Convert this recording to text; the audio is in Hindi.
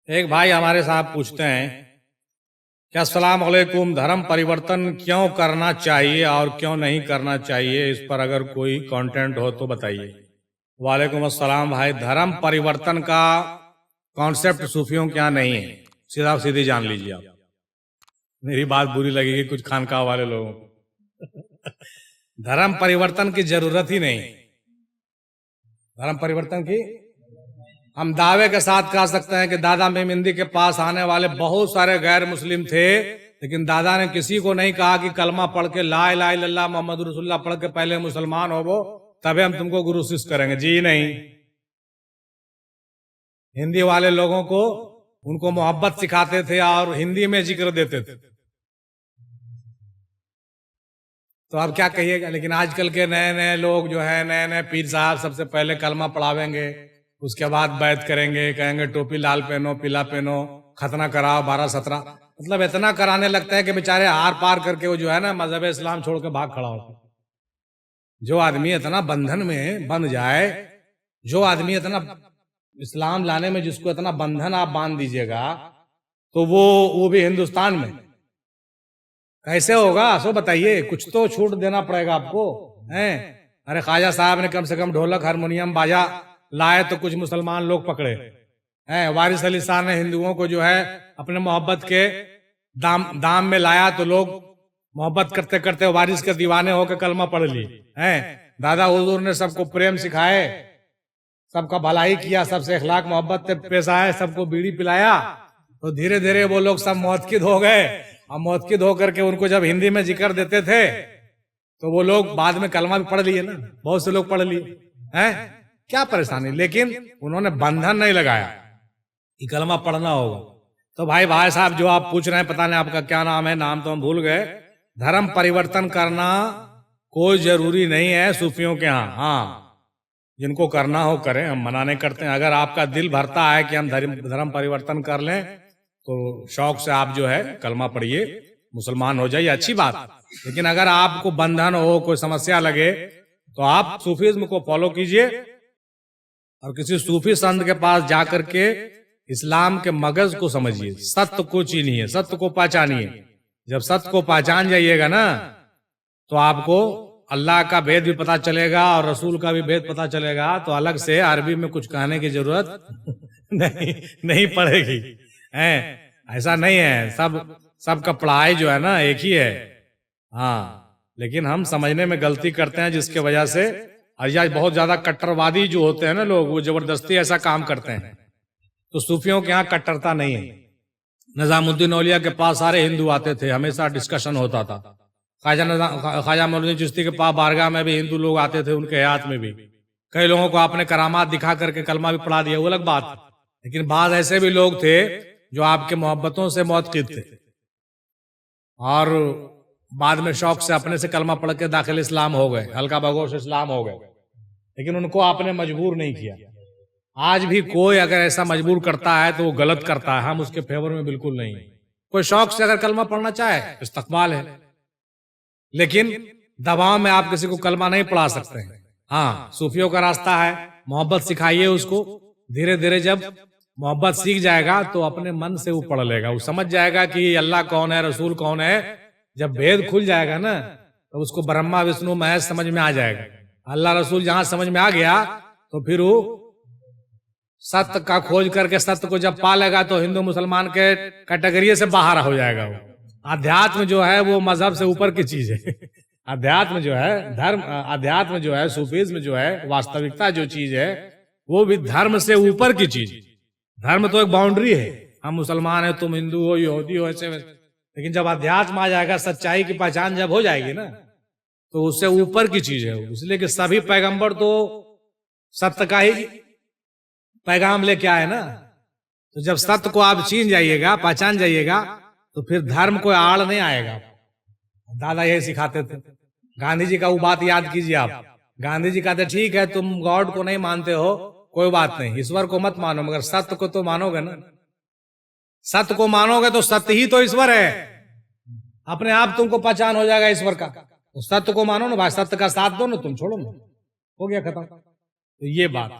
एक भाई हमारे साहब पूछते हैं कि अस्सलाम वालेकुम, धर्म परिवर्तन क्यों करना चाहिए और क्यों नहीं करना चाहिए, इस पर अगर कोई कंटेंट हो तो बताइए। वालेकुम अस्सलाम भाई। धर्म परिवर्तन का कॉन्सेप्ट सूफियों क्या नहीं है, सीधा सीधी जान लीजिए आप। मेरी बात बुरी लगेगी कुछ खानकाह वाले लोगों को। धर्म परिवर्तन की जरूरत ही नहीं। धर्म परिवर्तन की हम दावे के साथ कह सकते हैं कि दादा मेमिंदी के पास आने वाले बहुत सारे गैर मुस्लिम थे, लेकिन दादा ने किसी को नहीं कहा कि कलमा पढ़ के ला इलाहा इल्लल्लाह मोहम्मद रसूलुल्लाह पढ़ के पहले मुसलमान हो वो, तभी हम तुमको गुरु शिष्य करेंगे। जी नहीं। हिंदी वाले लोगों को उनको मोहब्बत सिखाते थे और हिंदी में जिक्र देते थे। तो अब क्या कहिएगा। लेकिन आजकल के नए नए लोग जो है, नए नए पीर साहब सबसे पहले कलमा पढ़ावेंगे, उसके बाद बैत करेंगे, कहेंगे टोपी लाल पहनो, पीला पहनो, खतना कराओ 12-17, मतलब इतना कराने लगता है कि बेचारे हार पार करके वो जो है ना मजहब इस्लाम छोड़ के भाग खड़ा होता। जो आदमी इतना बंधन में बंध जाए, जो आदमी इतना इस्लाम लाने में जिसको इतना बंधन आप बांध दीजिएगा, तो वो भी हिंदुस्तान में कैसे होगा? सो बताइए, कुछ तो छूट देना पड़ेगा आपको, हैं? अरे ख्वाजा साहब ने कम से कम ढोलक हारमोनियम बाजा लाए तो कुछ मुसलमान लोग पकड़े हैं। वारिस अली शाह ने हिंदुओं को जो है अपने मोहब्बत के दाम में लाया तो लोग मोहब्बत करते करते वारिस के दीवाने होकर कलमा पढ़ लिए हैं। दादा हुजूर ने सबको प्रेम सिखाए, सबका भलाई किया, सबसे अखलाक मोहब्बत से पेश आए, सबको बीड़ी पिलाया, तो धीरे धीरे वो लोग सब मौतकिद हो गए। और मौतकिद होकर के उनको जब हिंदी में जिक्र देते थे तो वो लोग बाद में कलमा भी पढ़ लिए ना, बहुत से लोग पढ़ लिए हैं। क्या परेशानी, लेकिन उन्होंने बंधन नहीं लगाया कि कलमा पढ़ना होगा। तो भाई साहब जो आप पूछ रहे हैं, पता नहीं आपका क्या नाम है, नाम तो हम भूल गए। धर्म परिवर्तन करना कोई जरूरी नहीं है सूफियों के यहाँ। हाँ, जिनको करना हो करें, हम मना नहीं करते हैं। अगर आपका दिल भरता है कि हम धर्म परिवर्तन कर लें तो शौक से आप जो है कलमा पढ़िए, मुसलमान हो जाइए, अच्छी बात। लेकिन अगर आपको बंधन हो, कोई समस्या लगे, तो आप सूफीज्म को फॉलो कीजिए और किसी सूफी संत के पास जाकर के इस्लाम के मगज को समझिए, सत्य को चीनिए, सत्य को पहचानिए। जब सत्य को पहचान जाइएगा ना, तो आपको अल्लाह का भेद भी पता चलेगा और रसूल का भी भेद पता चलेगा। तो अलग से अरबी में कुछ कहने की जरूरत नहीं पड़ेगी। हैं, ऐसा नहीं है। सबका पढ़ाई जो है ना एक ही है। हाँ, लेकिन हम समझने में गलती करते हैं, जिसके वजह से या बहुत ज्यादा कट्टरवादी जो होते हैं ना लोग, वो जबरदस्ती ऐसा काम करते हैं। तो सूफियों के यहाँ कट्टरता नहीं है। निजामुद्दीन औलिया के पास सारे हिंदू आते थे, हमेशा डिस्कशन होता था। ख्वाजा मौलवी चिश्ती के पास बारगाह में भी हिंदू लोग आते थे, उनके हयात में भी कई लोगों को आपने करामात दिखा करके कलमा भी पढ़ा दिया, वो अलग बात। लेकिन बाद ऐसे भी लोग थे जो आपके मोहब्बतों से मौतकिद थे और बाद में शौक से अपने से कलमा पढ़ के दाखिल इस्लाम हो गए, हल्का बगोश इस्लाम हो गए, लेकिन उनको आपने मजबूर नहीं किया। आज भी कोई अगर ऐसा मजबूर करता है तो वो गलत करता है, हम उसके फेवर में बिल्कुल नहीं। कोई शौक से अगर कलमा पढ़ना चाहे इस्तकबाल है, लेकिन दबाव में आप किसी को कलमा नहीं पढ़ा सकते हैं। हाँ, सूफियों का रास्ता है, मोहब्बत सिखाइए उसको। धीरे धीरे जब मोहब्बत सीख जाएगा तो अपने मन से वो पढ़ लेगा, वो समझ जाएगा कि अल्लाह कौन है, रसूल कौन है। जब भेद खुल जाएगा ना, तो उसको ब्रह्मा विष्णु महेश समझ में आ जाएगा। अल्लाह रसूल जहां समझ में आ गया तो फिर वो सत्य का खोज करके सत्य को जब पा लेगा तो हिंदू मुसलमान के कैटेगरी से बाहर हो जाएगा। वो अध्यात्म जो है वो मजहब से ऊपर की चीज है। अध्यात्म जो है, धर्म, अध्यात्म जो है, सूफीज्म जो है, वास्तविकता जो चीज है, वो भी धर्म से ऊपर की चीज। धर्म तो एक बाउंड्री है, हम मुसलमान है, तुम हिंदू हो, यहूदी हो, ऐसे। लेकिन जब अध्यात्म आ जाएगा, सच्चाई की पहचान जब हो जाएगी ना, तो उससे ऊपर की चीज है। इसलिए कि सभी पैगंबर तो सत्य का ही पैगाम लेके आए ना। तो जब सत्य को आप छीन जाइएगा, पहचान जाइएगा, तो फिर धर्म कोई आड़ नहीं आएगा। दादा यही सिखाते थे। गांधी जी का वो बात याद कीजिए आप। गांधी जी कहते ठीक है, तुम गॉड को नहीं मानते हो, कोई बात नहीं, ईश्वर को मत मानो, मगर सत्य को तो मानोगे ना। सत्य को मानोगे तो सत्य ही तो ईश्वर है, अपने आप तुमको पहचान हो जाएगा ईश्वर का। तो सत्य को मानो ना भाई, सत्य का साथ दो ना, तुम छोड़ो ना, हो गया खत्म। तो ये बात